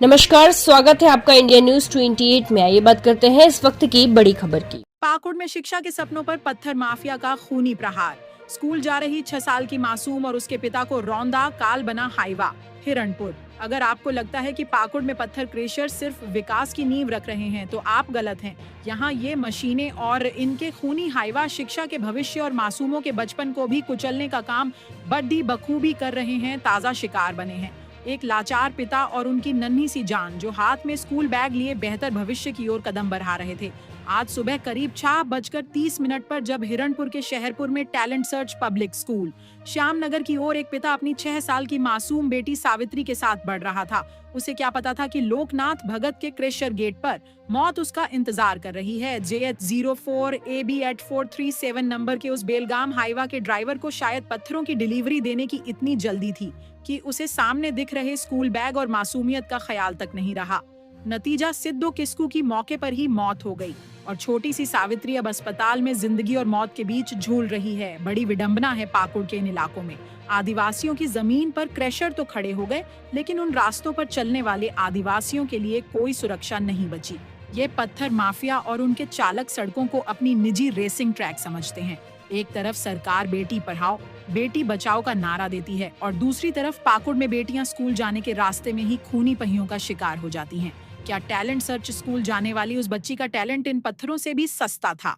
नमस्कार, स्वागत है आपका इंडिया न्यूज 28 में। आइए बात करते हैं इस वक्त की बड़ी खबर की। पाकुड़ में शिक्षा के सपनों पर पत्थर माफिया का खूनी प्रहार। स्कूल जा रही 6 साल की मासूम और उसके पिता को रौंदा, काल बना हाईवा। हिरणपुर। अगर आपको लगता है कि पाकुड़ में पत्थर क्रेशर सिर्फ विकास की नींव रख रहे हैं तो आप गलत हैं। यहाँ ये मशीनें और इनके खूनी हाईवा शिक्षा के भविष्य और मासूमों के बचपन को भी कुचलने का काम बड़ी बखूबी कर रहे हैं। ताजा शिकार बने हैं एक लाचार पिता और उनकी नन्ही सी जान, जो हाथ में स्कूल बैग लिए बेहतर भविष्य की ओर कदम बढ़ा रहे थे। आज सुबह करीब 6:30 पर जब हिरणपुर के शहरपुर में talent search public school Shyamnagar की ओर एक पिता अपनी 6 साल की मासूम बेटी सावित्री के साथ बढ़ रहा था, उसे क्या पता था कि लोकनाथ भगत के क्रेशर गेट पर मौत उसका इंतजार कर रही है। JH04 AB8437 नंबर के उस बेलगाम हाईवा के ड्राइवर को शायद पत्थरों की डिलीवरी देने की इतनी जल्दी थी कि उसे सामने दिख रहे स्कूल बैग और मासूमियत का ख्याल तक नहीं रहा। नतीजा, सिद्धू किस्कू की मौके पर ही मौत हो गई और छोटी सी सावित्री अब अस्पताल में जिंदगी और मौत के बीच झूल रही है। बड़ी विडंबना है पाकुड़ के इन इलाकों में। आदिवासियों की जमीन पर क्रेशर तो खड़े हो गए, लेकिन उन रास्तों पर चलने वाले आदिवासियों के लिए कोई सुरक्षा नहीं बची। ये पत्थर माफिया और उनके चालक सड़कों को अपनी निजी रेसिंग ट्रैक समझते हैं। एक तरफ सरकार बेटी पढ़ाओ बेटी बचाओ का नारा देती है और दूसरी तरफ पाकुड़ में बेटियां स्कूल जाने के रास्ते में ही खूनी पहियों का शिकार हो जाती हैं। क्या टैलेंट सर्च स्कूल जाने वाली उस बच्ची का टैलेंट इन पत्थरों से भी सस्ता था?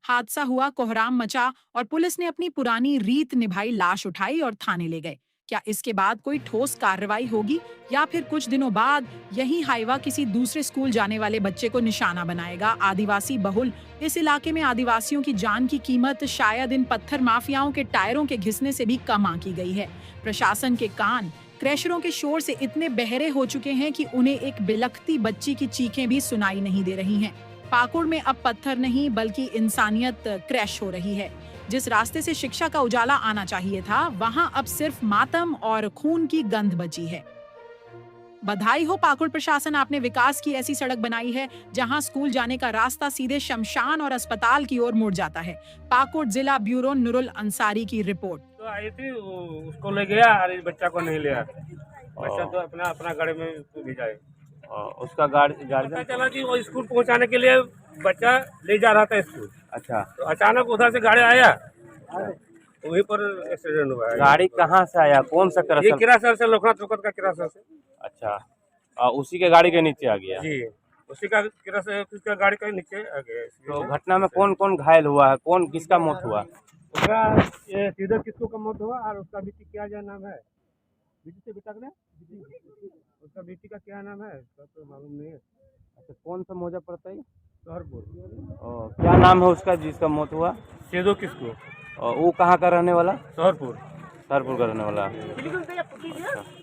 हादसा हुआ, कोहराम मचा और पुलिस ने अपनी पुरानी रीत निभाई, लाश उठाई और थाने ले गए। क्या इसके बाद कोई ठोस कार्रवाई होगी या फिर कुछ दिनों बाद यही हाईवा किसी दूसरे स्कूल जाने वाले बच्चे को निशाना बनाएगा? आदिवासी बहुल इस इलाके में आदिवासियों की जान की कीमत शायद इन पत्थर माफियाओं के टायरों के घिसने से भी कम आंकी गई है। प्रशासन के कान क्रैशरों के शोर से इतने बहरे हो चुके हैं कि उन्हें एक बिलखती बच्ची की चीखें भी सुनाई नहीं दे रही हैं। पाकुड़ में अब पत्थर नहीं बल्कि इंसानियत क्रैश हो रही है। जिस रास्ते से शिक्षा का उजाला आना चाहिए था, वहां अब सिर्फ मातम और खून की गंध बची है। बधाई हो पाकुड़ प्रशासन, आपने विकास की ऐसी सड़क बनाई है जहां स्कूल जाने का रास्ता सीधे शमशान और अस्पताल की ओर मुड़ जाता है। पाकुड़ जिला ब्यूरो नुरुल अंसारी की रिपोर्ट। तो आई थी, उसको ले गया और इस बच्चा को नहीं ले आया। बच्चा तो अपना अपना गाड़ी में भेजा है। उसका गार्जियन पता चला कि वो स्कूल पहुंचाने के लिए बच्चा ले जा रहा था स्कूल। अच्छा, तो अचानक उधर से गाड़ी आया, वहीं पर एक्सीडेंट हुआ है। गाड़ी कहाँ से आया? कौन सा ये क्रशर? किरासर से, लोकनाथ चौकत का किरासर से। अच्छा, उसी के गाड़ी के नीचे आ गया। जी, उसी का किरासर, उसका गाड़ी के नीचे आ गया। तो घटना में कौन कौन घायल हुआ है? कौन किसका मौत हुआ? उसका ये सीधे किसको का मौत हुआ और उसका बेटी क्या जो नाम है, बेटी से बेटा ने उसका बेटी का क्या नाम है उसका तो मालूम नहीं है। अच्छा, कौन सा मौजा पड़ता है? शहरपुर। क्या नाम है उसका जिसका मौत हुआ? सीधो किसको? वो कहाँ का रहने वाला? शहरपुर। सरपुर का रहने वाला। अच्छा।